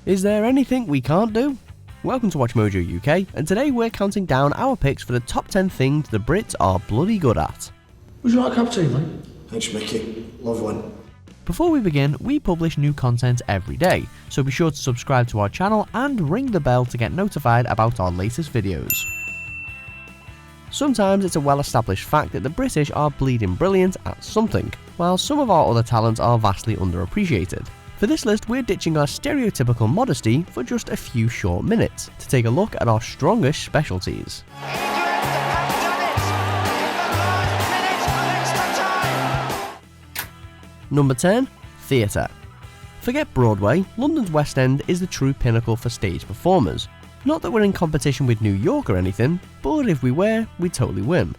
Is there anything we can't do? Welcome to Watch Mojo UK, and today we're counting down our picks for the top 10 things the Brits are bloody good at. Would you like a cup of tea, mate? Thanks, Mickey. Love one. Before we begin, we publish new content every day, so be sure to subscribe to our channel and ring the bell to get notified about our latest videos. Sometimes it's a well-established fact that the British are bleeding brilliant at something, while some of our other talents are vastly underappreciated. For this list, we're ditching our stereotypical modesty for just a few short minutes to take a look at our strongest specialties. Number 10. Theatre. Forget Broadway, London's West End is the true pinnacle for stage performers. Not that we're in competition with New York or anything, but if we were, we'd totally win.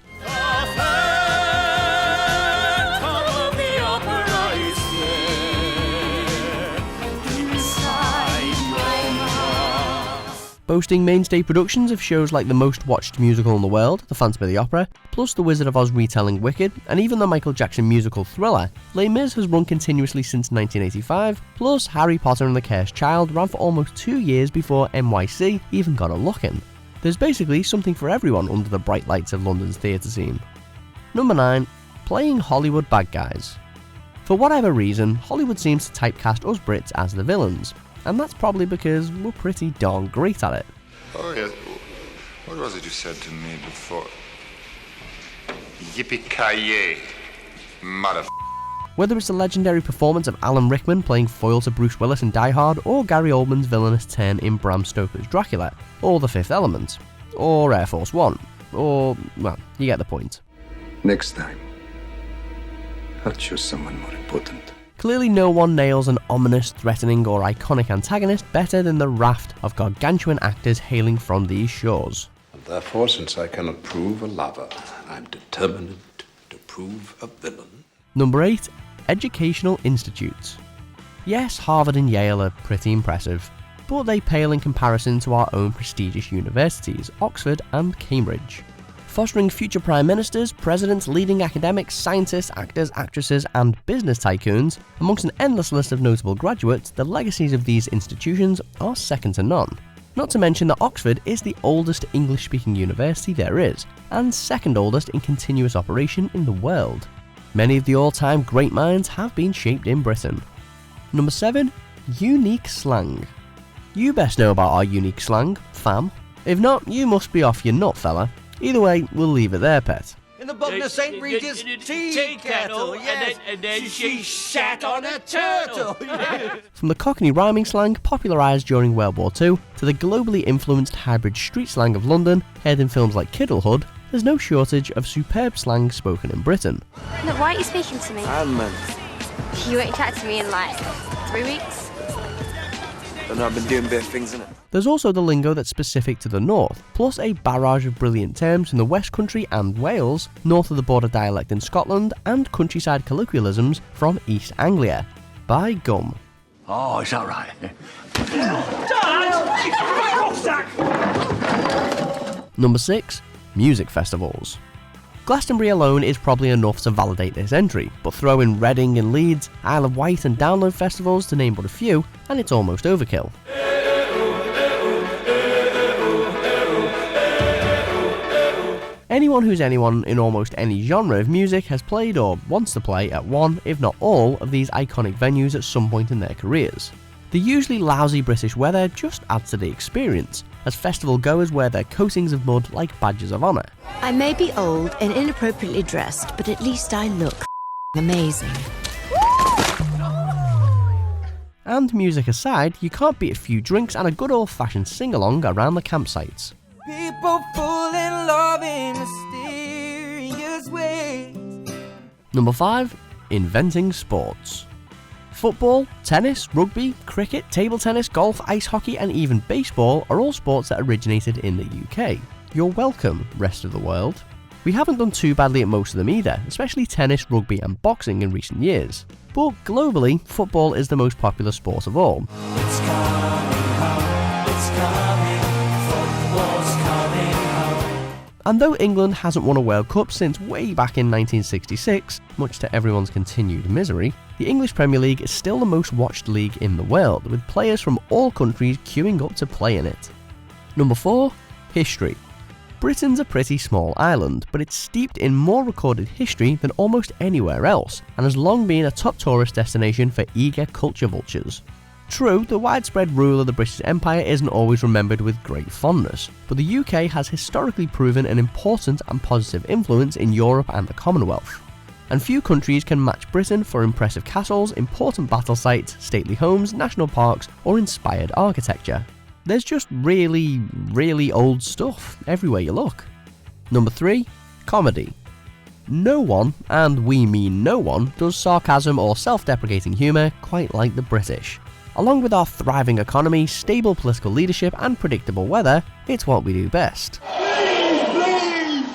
Boasting mainstay productions of shows like the most watched musical in the world, The Phantom of the Opera, plus The Wizard of Oz retelling Wicked, and even the Michael Jackson musical Thriller, Les Mis has run continuously since 1985, plus Harry Potter and the Cursed Child ran for almost 2 years before NYC even got a look in. There's basically something for everyone under the bright lights of London's theatre scene. Number 9. Playing Hollywood bad guys. For whatever reason, Hollywood seems to typecast us Brits as the villains. And that's probably because we're pretty darn great at it. Oh, yes. What was it you said to me before? Yippee-ki-yay, mother. Whether it's the legendary performance of Alan Rickman playing foil to Bruce Willis in Die Hard, or Gary Oldman's villainous turn in Bram Stoker's Dracula, or The Fifth Element, or Air Force One, or, well, you get the point. Next time, I'll choose someone more important. Clearly no one nails an ominous, threatening or iconic antagonist better than the raft of gargantuan actors hailing from these shores. Therefore, since I cannot prove a lover, I'm determined to prove a villain. Number 8. Educational institutes. Yes, Harvard and Yale are pretty impressive, but they pale in comparison to our own prestigious universities, Oxford and Cambridge. Fostering future prime ministers, presidents, leading academics, scientists, actors, actresses, and business tycoons, amongst an endless list of notable graduates, the legacies of these institutions are second to none. Not to mention that Oxford is the oldest English-speaking university there is, and second oldest in continuous operation in the world. Many of the all-time great minds have been shaped in Britain. Number 7. Unique slang. You best know about our unique slang, fam. If not, you must be off your nut, fella. Either way, we'll leave it there, pet. In the bottom of St. Regis tea kettle, yes. And then she shat on a turtle. From the Cockney rhyming slang popularised during World War II to the globally influenced hybrid street slang of London, heard in films like Kiddlehood, there's no shortage of superb slang spoken in Britain. Look, why are you speaking to me? Man. You won't chat to me in like 3 weeks? And I've been doing a bit of things in it. There's also the lingo that's specific to the north, plus a barrage of brilliant terms from the West Country and Wales, north of the border dialect in Scotland, and countryside colloquialisms from East Anglia. By gum. Oh, is that right? Number 6. Music festivals. Glastonbury alone is probably enough to validate this entry, but throw in Reading and Leeds, Isle of Wight and Download festivals to name but a few, and it's almost overkill. Anyone who's anyone in almost any genre of music has played or wants to play at one, if not all, of these iconic venues at some point in their careers. The usually lousy British weather just adds to the experience, as festival goers wear their coatings of mud like badges of honour. I may be old and inappropriately dressed, but at least I look amazing. And music aside, you can't beat a few drinks and a good old-fashioned sing-along around the campsites. People fall in love in mysterious ways. Number 5. Inventing sports. Football, tennis, rugby, cricket, table tennis, golf, ice hockey and even baseball are all sports that originated in the UK. You're welcome, rest of the world. We haven't done too badly at most of them either, especially tennis, rugby and boxing in recent years. But globally, football is the most popular sport of all. It's coming home, it's coming, football's coming home. And though England hasn't won a World Cup since way back in 1966, much to everyone's continued misery, the English Premier League is still the most watched league in the world, with players from all countries queuing up to play in it. Number 4. History. Britain's a pretty small island, but it's steeped in more recorded history than almost anywhere else, and has long been a top tourist destination for eager culture vultures. True, the widespread rule of the British Empire isn't always remembered with great fondness, but the UK has historically proven an important and positive influence in Europe and the Commonwealth. And few countries can match Britain for impressive castles, important battle sites, stately homes, national parks, or inspired architecture. There's just really, really old stuff everywhere you look. Number 3. Comedy. No one, and we mean no one, does sarcasm or self-deprecating humour quite like the British. Along with our thriving economy, stable political leadership and predictable weather, it's what we do best. Please!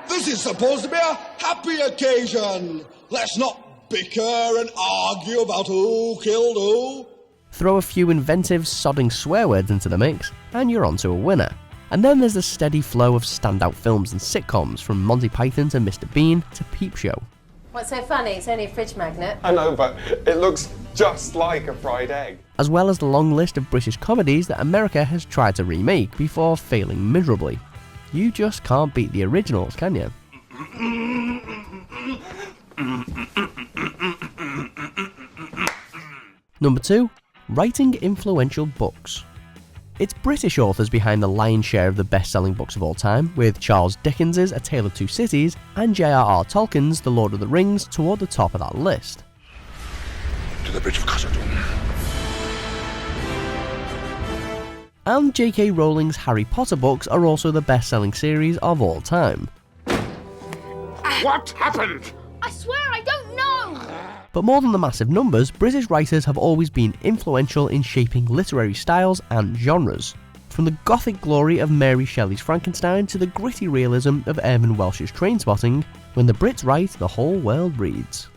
This is supposed to be a happy occasion! Let's not bicker and argue about who killed who. Throw a few inventive, sodding swear words into the mix, and you're onto a winner. And then there's the steady flow of standout films and sitcoms, from Monty Python to Mr. Bean to Peep Show. What's so funny? It's only a fridge magnet. I know, but it looks just like a fried egg. As well as the long list of British comedies that America has tried to remake before failing miserably. You just can't beat the originals, can you? Number 2. Writing influential books. It's British authors behind the lion's share of the best-selling books of all time, with Charles Dickens's A Tale of Two Cities and J.R.R. Tolkien's The Lord of the Rings toward the top of that list. To the bridge of Khazad-dûm. And J.K. Rowling's Harry Potter books are also the best-selling series of all time. What happened? I swear I don't know! But more than the massive numbers, British writers have always been influential in shaping literary styles and genres. From the gothic glory of Mary Shelley's Frankenstein to the gritty realism of Irvine Welsh's Trainspotting, when the Brits write, the whole world reads.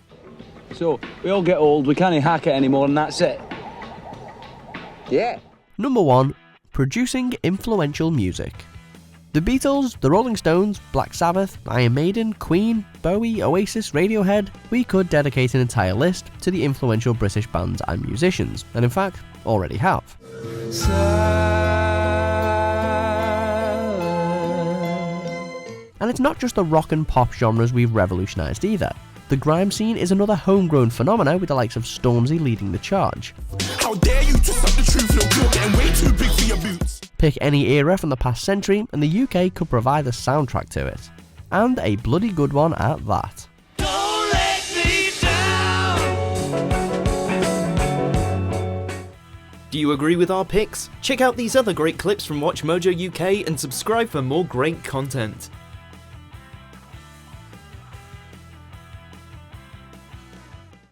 So, we all get old, we can't hack it anymore, and that's it. Yeah. Number 1. Producing influential music. The Beatles, the Rolling Stones, Black Sabbath, Iron Maiden, Queen, Bowie, Oasis, Radiohead. We could dedicate an entire list to the influential British bands and musicians, and in fact, already have. And it's not just the rock and pop genres we've revolutionised either. The grime scene is another homegrown phenomena, with the likes of Stormzy leading the charge. How dare you twist up the truth, look, you're getting way too big for your boots. Pick any era from the past century and the UK could provide a soundtrack to it. And a bloody good one at that. Don't let me down. Do you agree with our picks? Check out these other great clips from Watch Mojo UK and subscribe for more great content.